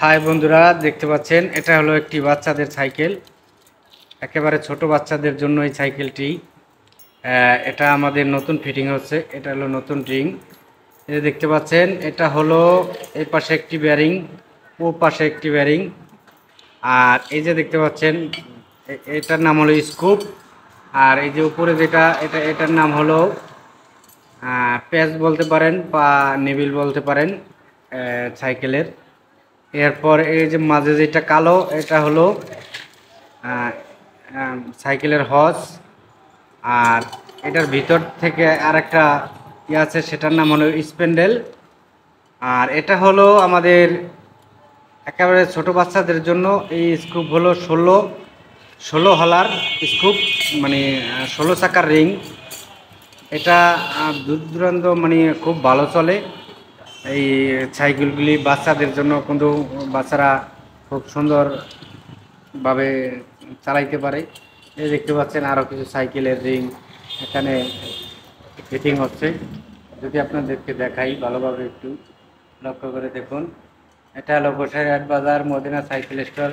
High বন্ধুরা, দেখতে পাচ্ছেন এটা হলো একটি বাচ্চাদের সাইকেল। একেবারে ছোট বাচ্চাদের জন্য এই সাইকেলটি। এটা আমাদের নতুন ফিটিং হচ্ছে। এটা হলো নতুন রিং। এই দেখতে পাচ্ছেন এটা হলো এই পাশে একটি ব্যারিং, ও পাশে একটি ব্যারিং। আর এই যে দেখতে পাচ্ছেন এটার নাম হলো স্কুপ। আর এই যে উপরে যেটা এটার নাম হলো প্যাচ বলতে পারেন বা নেবিল বলতে পারেন সাইকেলের। এরপর এই যে মাঝে যেটা কালো এটা হলো সাইকেলের হর্স। আর এটার ভিতর থেকে আরেকটা ইয়ে আছে, সেটার নাম হলো স্প্যান্ডেল। আর এটা হলো আমাদের একেবারে ছোট বাচ্চাদের জন্য এই স্কুপ হলো ষোলো হলার স্কুপ, মানে 16 চাকার রিং। এটা দূর দূরান্ত মানে খুব ভালো চলে এই সাইকেলগুলি বাচ্চাদের জন্য, কিন্তু বাচ্চারা খুব সুন্দরভাবে চালাইতে পারে। এই দেখতে পাচ্ছেন আরও কিছু সাইকেলের রিং এখানে ফিটিং হচ্ছে। যদি আপনাদেরকে দেখাই ভালোভাবে, একটু লক্ষ্য করে দেখুন। এটা হলো গোসাইরহাট বাজার মদিনা সাইকেল স্টোর।